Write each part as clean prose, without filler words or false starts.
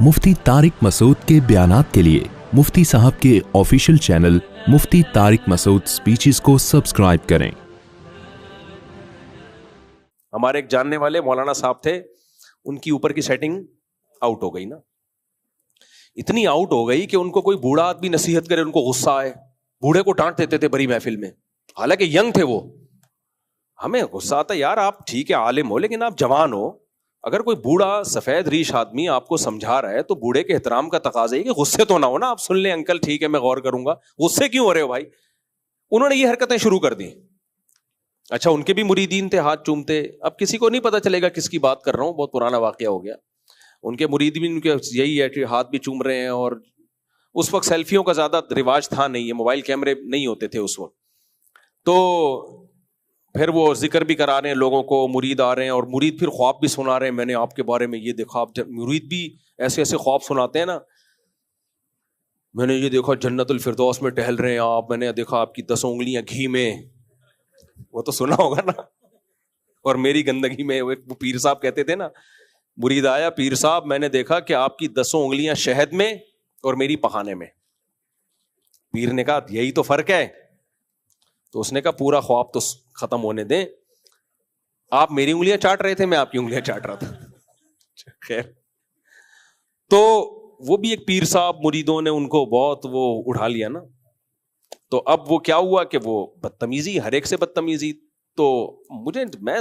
मुफ्ती तारिक मसूद के बयानात के लिए मुफ्ती साहब के ऑफिशियल चैनल मुफ्ती तारिक मसूद स्पीचेस को सब्सक्राइब करें। हमारे एक जानने वाले मौलाना साहब थे, उनकी ऊपर की सेटिंग आउट हो गई ना, इतनी आउट हो गई कि उनको कोई बूढ़ा आदमी नसीहत करे उनको गुस्सा आए, बूढ़े को डांट देते थे बड़ी महफिल में, हालांकि यंग थे वो। हमें गुस्सा आता, यार आप ठीक है आलिम हो लेकिन आप जवान हो, अगर कोई बूढ़ा सफेद रीश आदमी आपको समझा रहा है तो बूढ़े के एहतराम का तकाजा है कि गुस्से तो ना हो ना, आप सुन ले अंकल ठीक है मैं गौर करूंगा, गुस्से क्यों हो रहे हो भाई। उन्होंने ये हरकतें शुरू कर दी। अच्छा, उनके भी मुरीदीन थे, हाथ चूमते, अब किसी को नहीं पता चलेगा किसकी बात कर रहा हूं, बहुत पुराना वाकया हो गया। उनके मुरीद भी उनके यही है कि हाथ भी चूम रहे हैं, और उस वक्त सेल्फियों का ज्यादा रिवाज था नहीं है, मोबाइल कैमरे नहीं होते थे उस वक्त। तो फिर वो जिक्र भी करा रहे हैं लोगों को, मुरीद आ रहे हैं और मुरीद फिर ख्वाब भी सुना रहे हैं, मैंने आपके बारे में ये देखा। आप मुरीद भी ऐसे ऐसे ख्वाब सुनाते हैं ना, मैंने ये देखा जन्नतुल फिरदौस में टहल रहे हैं आप, मैंने देखा आपकी 10 उंगलियां घी में, वो तो सुना होगा ना, और मेरी गंदगी में। वो पीर साहब कहते थे ना, मुरीद आया, पीर साहब मैंने देखा कि आपकी 10 उंगलियां शहद में और मेरी पखाने में। पीर ने कहा यही तो फर्क है। तो उसने कहा पूरा ख्वाब तो खत्म होने दें, आप मेरी उंगलियां चाट रहे थे, मैं आपकी उंगलियां चाट रहा था। खैर, तो वो भी एक पीर साहब, मुरीदों ने उनको बहुत वो उठा लिया ना। तो अब वो क्या हुआ कि वो बदतमीजी, हर एक से बदतमीजी। तो मैं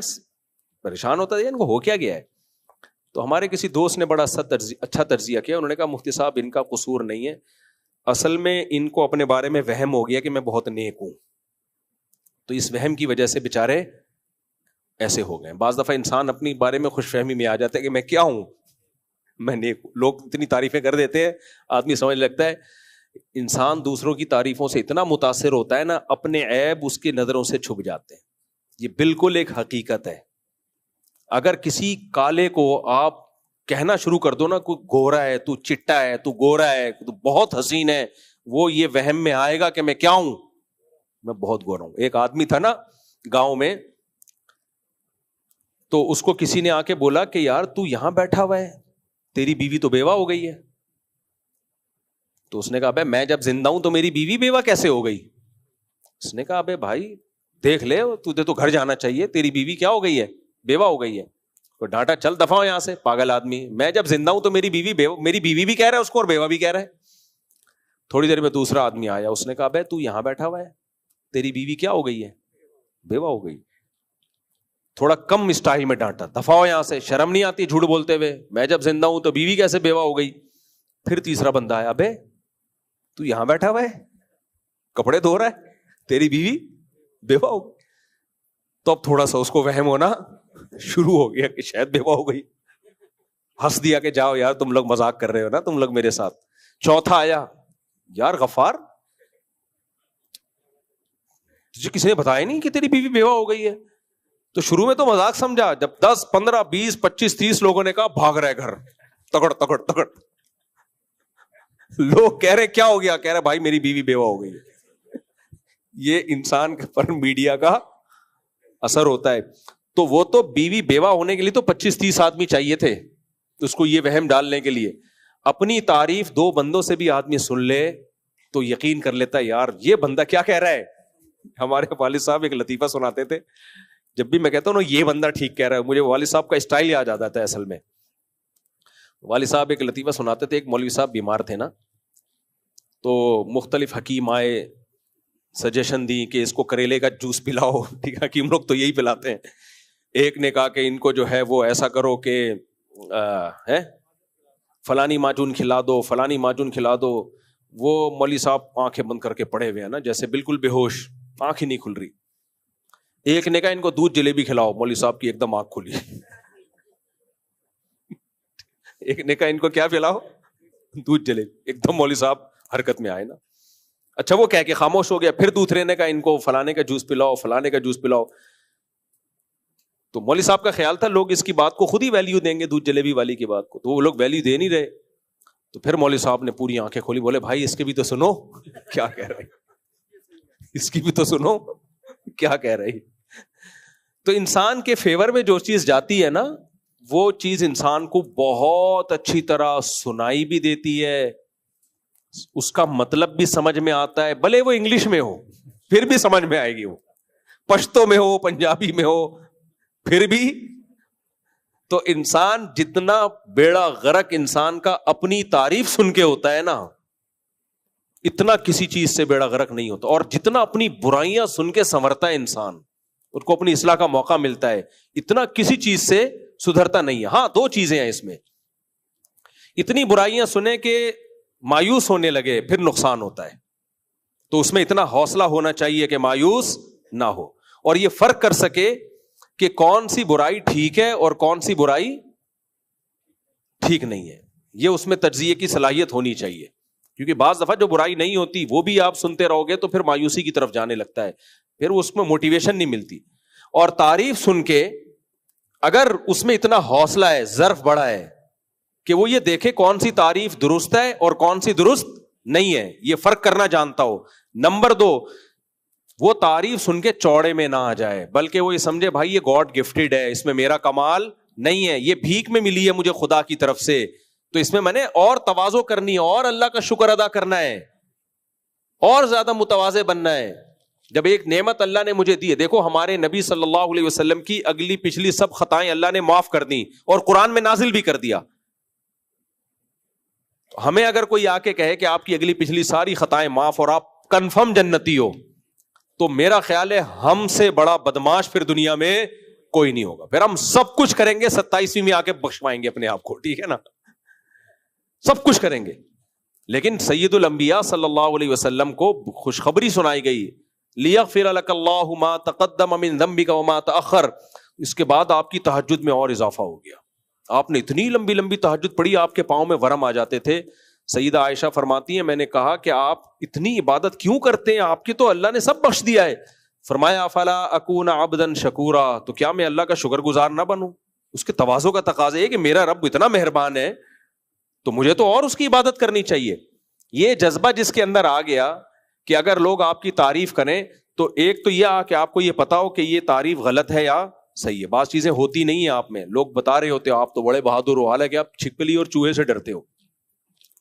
परेशान होता था इनको हो क्या गया है। तो हमारे किसी दोस्त ने बड़ा अच्छा तर्जिया किया, उन्होंने कहा मुफ्ती साहब इनका कसूर नहीं है, असल में इनको अपने बारे में वहम हो गया कि मैं बहुत नेक हूं, तो इस वहम की वजह से बेचारे ऐसे हो गए। बाज दफा इंसान अपनी बारे में खुशफहमी में आ जाता है कि मैं क्या हूं, मैं नेक हूं। लोग इतनी तारीफें कर देते हैं, आदमी समझ लगता है। इंसान दूसरों की तारीफों से इतना मुतासिर होता है ना, अपने ऐब उसकी नजरों से छुप जाते हैं। ये बिल्कुल एक हकीकत है। अगर किसी काले को आप कहना शुरू कर दो ना, कोई गोरा है, तू चिट्टा है, तू गोरा है, तू बहुत हसीन है, वो ये वहम में आएगा कि मैं क्या हूं, मैं बहुत गोरा हूं। एक आदमी था ना गांव में, तो उसको किसी ने आके बोला कि यार तू यहां बैठा हुआ है, तेरी बीवी तो बेवा हो गई है। तो उसने कहा अबे मैं जब जिंदा हूं तो मेरी बीवी बेवा कैसे हो गई। उसने कहा अबे भाई देख ले, तुझे तो घर जाना चाहिए, तेरी बीवी क्या हो गई है, बेवा हो गई है। तो डांटा, चल दफा हो यहां से पागल आदमी, मैं जब जिंदा हूं तो मेरी बीवी भी कह रहा है उसको और बेवा भी कह रहा है। थोड़ी देर में दूसरा आदमी आया, उसने कहा अबे तू यहां बैठा हुआ है, तेरी बीवी क्या हो गई है, बेवा हो गई। थोड़ा कम स्टाइल में डांटा, दफा हो यहां से, शर्म नहीं आती झूठ बोलते हुए, मैं जब जिंदा हूं तो बीवी कैसे बेवा हो गई। फिर तीसरा बंदा आया, अबे तू यहां बैठा हुआ है, कपड़े धो रहा है, तेरी बीवी बेवा हो गई। तो अब थोड़ा सा उसको वहम होना शुरू हो गया कि शायद बेवा हो गई। हंस दिया कि जाओ यार तुम लोग मजाक कर रहे हो ना, तुम लोग मेरे साथ। चौथा आया, यार गफ्फार तुझे किसी ने बताया नहीं कि तेरी बीवी बेवा हो गई है। तो शुरू में तो मजाक समझा, जब 10, 15, 20, 25, 30 लोगों ने कहा भाग रहे घर, तगड़ तगड़ तगड़। लोग कह रहे क्या हो गया, कह रहे भाई मेरी बीवी बेवा हो गई। ये इंसान पर मीडिया का असर होता है। तो वो तो बीवी बेवा होने के लिए तो 25-30 आदमी चाहिए थे उसको ये वहम डालने के लिए। अपनी तारीफ 2 बंदों से भी आदमी सुन ले तो यकीन कर लेता है यार ये बंदा क्या कह रहा है। हमारे वालिद साहब एक लतीफा सुनाते थे, जब भी मैं कहता हूँ ना ये बंदा ठीक कह रहा है, मुझे वालिद साहब का स्टाइल याद आ जाता है। असल में वालिद साहब एक लतीफा सुनाते थे, एक मौलवी साहब बीमार थे ना, तो मुख्तलिफ हकीम आए, सजेशन दी कि इसको करेले का जूस पिलाओ, ठीक है, हकीम लोग तो यही पिलाते हैं। एक ने कहा कि इनको जो है वो ऐसा करो कि है फलानी माजून खिला दो, फलानी माजून खिला दो। वो मौलवी साहब आंखें बंद करके पड़े हुए हैं ना, जैसे बिल्कुल बेहोश, आंख ही नहीं खुल रही। एक ने कहा इनको दूध जलेबी खिलाओ, मौलवी साहब की एकदम आंख खुली। एक ने कहा इनको क्या पिलाओ, दूध जलेबी, एकदम मौलवी साहब हरकत में आए ना। अच्छा वो कह के खामोश हो गया। फिर दूसरे ने कहा इनको फलाने का जूस पिलाओ, फलाने का जूस पिलाओ। तो मौलवी साहब का ख्याल था लोग इसकी बात को खुद ही वैल्यू देंगे, दूध जलेबी वाली की बात को, तो वो लोग वैल्यू दे नहीं रहे। तो फिर मौलवी साहब ने पूरी आंखें खोली, बोले भाई इसके भी तो सुनो क्या कह रहे, इसकी भी तो सुनो क्या कह रही। तो इंसान के फेवर में जो चीज जाती है ना وہ چیز انسان کو بہت اچھی طرح سنائی بھی دیتی ہے, اس کا مطلب بھی سمجھ میں آتا ہے, بھلے وہ انگلش میں ہو پھر بھی سمجھ میں آئے گی, وہ پشتو میں ہو پنجابی میں ہو پھر بھی. تو انسان جتنا بیڑا غرق انسان کا اپنی تعریف سن کے ہوتا ہے نا, اتنا کسی چیز سے بیڑا غرق نہیں ہوتا. اور جتنا اپنی برائیاں سن کے سنورتا ہے انسان, اس کو اپنی اصلاح کا موقع ملتا ہے, اتنا کسی چیز سے سدھرتا نہیں ہے. ہاں دو چیزیں ہیں اس میں, اتنی برائیاں سنے کہ مایوس ہونے لگے پھر نقصان ہوتا ہے, تو اس میں اتنا حوصلہ ہونا چاہیے کہ مایوس نہ ہو, اور یہ فرق کر سکے کہ کون سی برائی ٹھیک ہے اور کون سی برائی ٹھیک نہیں ہے. یہ اس میں تجزیے کی صلاحیت ہونی چاہیے, کیونکہ بعض دفعہ جو برائی نہیں ہوتی وہ بھی آپ سنتے رہو گے تو پھر مایوسی کی طرف جانے لگتا ہے, پھر اس میں موٹیویشن نہیں ملتی. اور تعریف سن کے اگر اس میں اتنا حوصلہ ہے, ظرف بڑا ہے کہ وہ یہ دیکھے کون سی تعریف درست ہے اور کون سی درست نہیں ہے, یہ فرق کرنا جانتا ہو. نمبر 2, وہ تعریف سن کے چوڑے میں نہ آ جائے, بلکہ وہ یہ سمجھے بھائی یہ گاڈ گفٹڈ ہے, اس میں میرا کمال نہیں ہے, یہ بھیک میں ملی ہے مجھے خدا کی طرف سے, تو اس میں نے اور تواضع کرنی ہے, اور اللہ کا شکر ادا کرنا ہے, اور زیادہ متواضع بننا ہے. جب ایک نعمت اللہ نے مجھے دی ہے, دیکھو ہمارے نبی صلی اللہ علیہ وسلم کی اگلی پچھلی سب خطائیں اللہ نے معاف کر دی اور قرآن میں نازل بھی کر دیا. ہمیں اگر کوئی آ کے کہے کہ آپ کی اگلی پچھلی ساری خطائیں معاف اور آپ کنفرم جنتی ہو, تو میرا خیال ہے ہم سے بڑا بدماش پھر دنیا میں کوئی نہیں ہوگا. پھر ہم سب کچھ کریں گے 27ویں میں آ کے بخشوائیں گے اپنے آپ کو, ٹھیک ہے نا, سب کچھ کریں گے. لیکن سید الانبیاء صلی اللہ علیہ وسلم کو خوشخبری سنائی گئی, لیغفر لک اللہ ما تقدم من ذنبک وما تأخر. اس کے بعد آپ کی تہجد میں اور اضافہ ہو گیا, آپ نے اتنی لمبی لمبی تہجد پڑھی آپ کے پاؤں میں ورم آ جاتے تھے. سیدہ عائشہ فرماتی ہیں میں نے کہا کہ آپ اتنی عبادت کیوں کرتے ہیں, آپ کی تو اللہ نے سب بخش دیا ہے. فرمایا افلا اکون عبدا شکورا, تو کیا میں اللہ کا شکر گزار نہ بنوں. اس کے تواضع کا تقاضا ہے کہ میرا رب اتنا مہربان ہے تو مجھے تو اور اس کی عبادت کرنی چاہیے. یہ جذبہ جس کے اندر آ گیا کہ اگر لوگ آپ کی تعریف کریں تو ایک تو یہ کہ آپ کو یہ پتا ہو کہ یہ تعریف غلط ہے یا صحیح ہے. بعض چیزیں ہوتی نہیں ہیں آپ میں, لوگ بتا رہے ہوتے ہو آپ تو بڑے بہادر ہو, حالانکہ آپ چھپکلی اور چوہے سے ڈرتے ہو.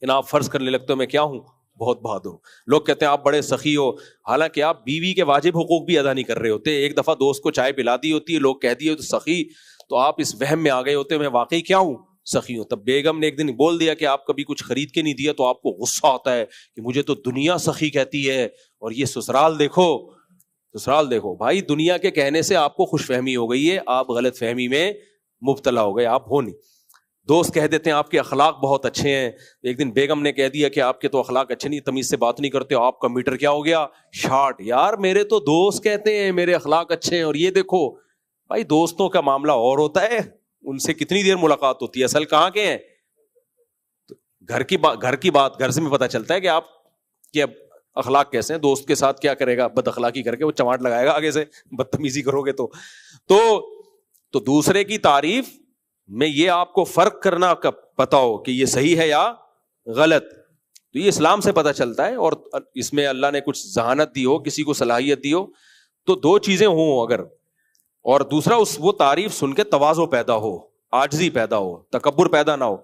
آپ فرض کرنے لگتے ہو میں کیا ہوں, بہت بہادر ہوں. لوگ کہتے ہیں آپ بڑے سخی ہو, حالانکہ آپ بیوی کے واجب حقوق بھی ادا نہیں کر رہے ہوتے. ایک دفعہ دوست کو چائے پلا دی ہوتی ہے, لوگ کہہ دیے تو سخی, تو آپ اس وہم میں آ گئے ہوتے میں واقعی کیا ہوں, سخی ہوں. تب بیگم نے ایک دن بول دیا کہ آپ کبھی کچھ خرید کے نہیں دیا, تو آپ کو غصہ آتا ہے کہ مجھے تو دنیا سخی کہتی ہے اور یہ سسرال دیکھو, سسرال دیکھو. بھائی دنیا کے کہنے سے آپ کو خوش فہمی ہو گئی ہے, آپ غلط فہمی میں مبتلا ہو گئے, آپ ہو نہیں. دوست کہہ دیتے ہیں آپ کے اخلاق بہت اچھے ہیں, ایک دن بیگم نے کہہ دیا کہ آپ کے تو اخلاق اچھے نہیں, تمیز سے بات نہیں کرتے, آپ کا میٹر کیا ہو گیا 60. یار میرے تو دوست کہتے ہیں میرے اخلاق اچھے ہیں اور یہ دیکھو. بھائی دوستوں کا معاملہ اور ہوتا ہے, ان سے کتنی دیر ملاقات ہوتی ہے, اصل کہاں کے ہیں. گھر کی بات گھر سے میں پتہ چلتا ہے کہ آپ کے اخلاق کیسے ہیں. دوست کے ساتھ کیا کرے گا, بد اخلاقی کر کے وہ چماٹ لگائے گا آگے سے, بدتمیزی کرو گے تو دوسرے کی تعریف میں یہ آپ کو فرق کرنا پتا ہو کہ یہ صحیح ہے یا غلط, تو یہ اسلام سے پتہ چلتا ہے. اور اس میں اللہ نے کچھ ذہانت دی ہو, کسی کو صلاحیت دی ہو, تو دو چیزیں ہوں اگر, اور دوسرا وہ تعریف سن کے تواضع پیدا ہو, عاجزی پیدا ہو, تکبر پیدا نہ ہو.